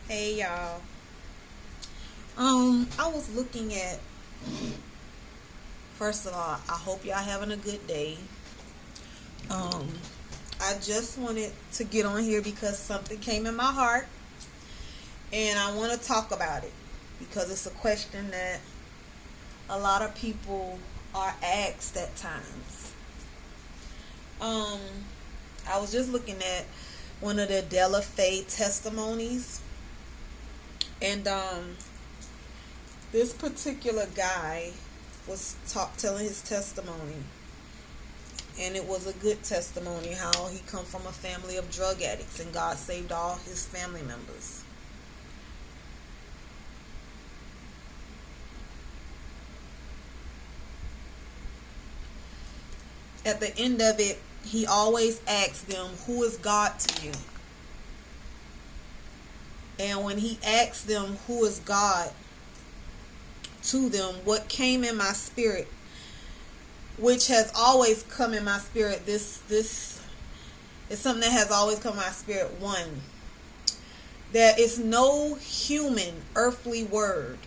Hey y'all. I was looking at, first of all, I hope y'all having a good day. Um, I just wanted to get on here because something came in my heart and I want to talk about it because it's a question that a lot of people are asked at times. Um, I was just looking at one of the Della Faye testimonies, and this particular guy was telling his testimony, and it was a good testimony how he come from a family of drug addicts and God saved all his family members. At the end of it, he always asks them, who is God to you? And when he asked them who is God to them, what came in my spirit, which has always come in my spirit, this is something that has always come in my spirit. One, there is no human earthly word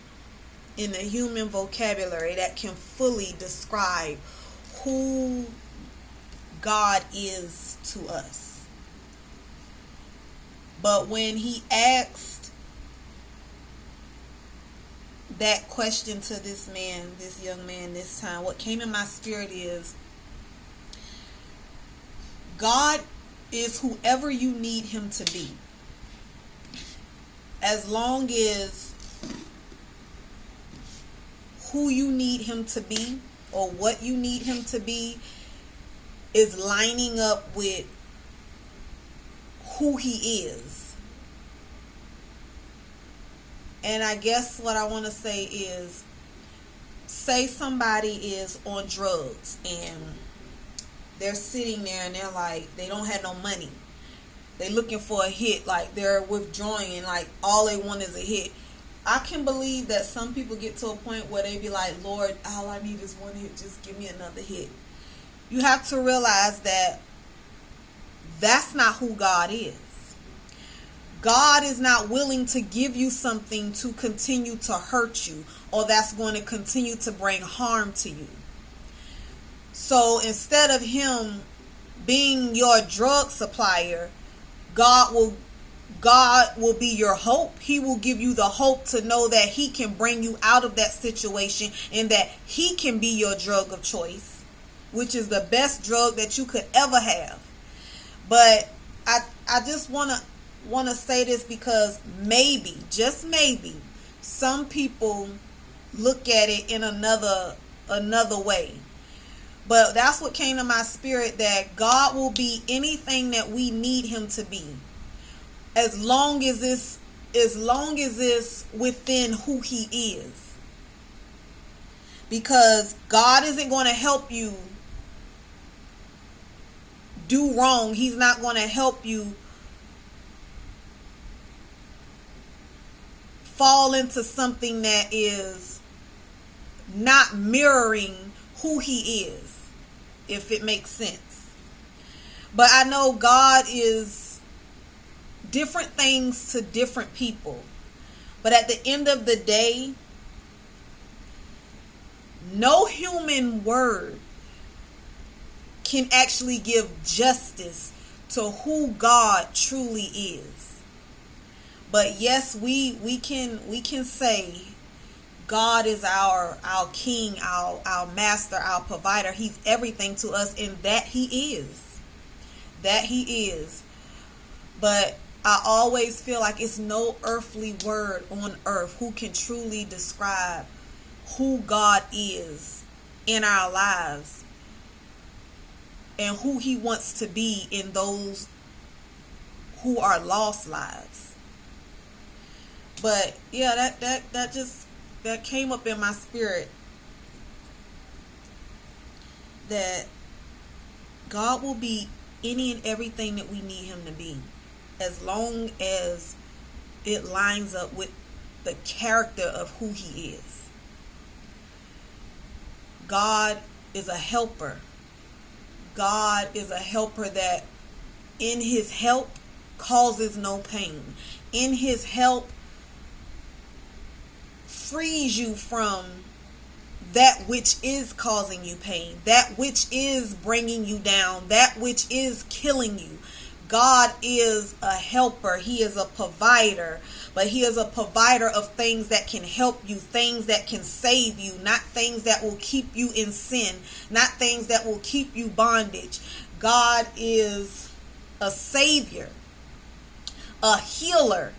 in the human vocabulary that can fully describe who God is to us. But when he asked that question to this man, this young man, this time, what came in my spirit is, God is whoever you need him to be. As long as who you need him to be or what you need him to be is lining up with who he is. And I guess what I want to say is, say somebody is on drugs and they're sitting there and they're like, they don't have no money. They're looking for a hit, like they're withdrawing and like all they want is a hit. I can believe that some people get to a point where they be like, Lord, all I need is one hit. Just give me another hit. You have to realize that that's not who God is. God is not willing to give you something to continue to hurt you or that's going to continue to bring harm to you. So instead of him being your drug supplier, God will be your hope. He will give you the hope to know that he can bring you out of that situation and that he can be your drug of choice, which is the best drug that you could ever have. But I just want to say this because maybe, just maybe, some people look at it in another way. But that's what came to my spirit, that God will be anything that we need him to be, as long as it's within who he is. Because God isn't going to help you do wrong. He's not going to help you fall into something that is not mirroring who he is, if it makes sense. But I know God is different things to different people. But at the end of the day, no human word can actually give justice to who God truly is. But yes, we can say God is our king, our master, our provider. He's everything to us, and that he is. That he is. But I always feel like it's no earthly word on earth who can truly describe who God is in our lives and who he wants to be in those who are lost lives. But yeah, that came up in my spirit, that God will be any and everything that we need him to be, as long as it lines up with the character of who he is. God is a helper. God is a helper that in his help causes no pain. In his help frees you from that which is causing you pain, that which is bringing you down, that which is killing you. God is a helper. He is a provider, but he is a provider of things that can help you, things that can save you, not things that will keep you in sin, not things that will keep you bondage. God is a savior, a healer.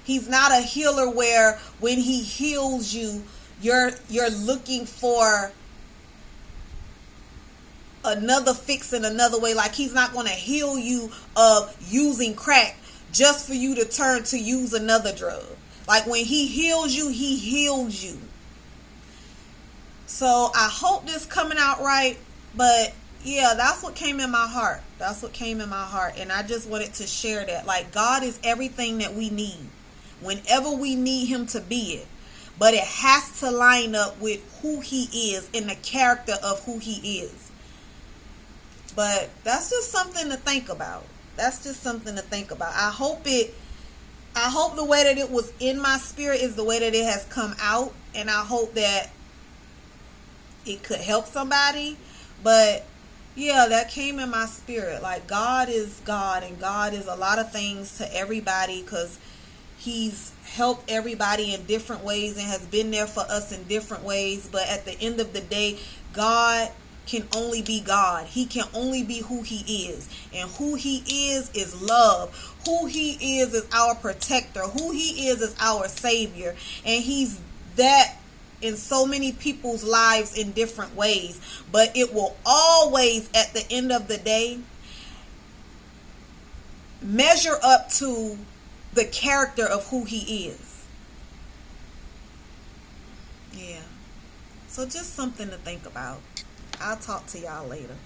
He's not a healer where when he heals you, you're looking for another fix in another way. Like he's not going to heal you of using crack just for you to turn to use another drug. Like when he heals you, he heals you. So I hope this coming out right. But yeah, that's what came in my heart. That's what came in my heart. And I just wanted to share that. Like God is everything that we need whenever we need him to be it. But it has to line up with who he is and the character of who he is. But that's just something to think about. That's just something to think about. I hope the way that it was in my spirit is the way that it has come out. And I hope that it could help somebody. But yeah, that came in my spirit. Like God is God, and God is a lot of things to everybody because he's helped everybody in different ways and has been there for us in different ways. But at the end of the day, God can only be God. He can only be who he is. And who he is love. Who he is our protector. Who he is our savior. And he's that in so many people's lives in different ways. But it will always, at the end of the day, measure up to the character of who he is. Yeah. So just something to think about. I'll talk to y'all later.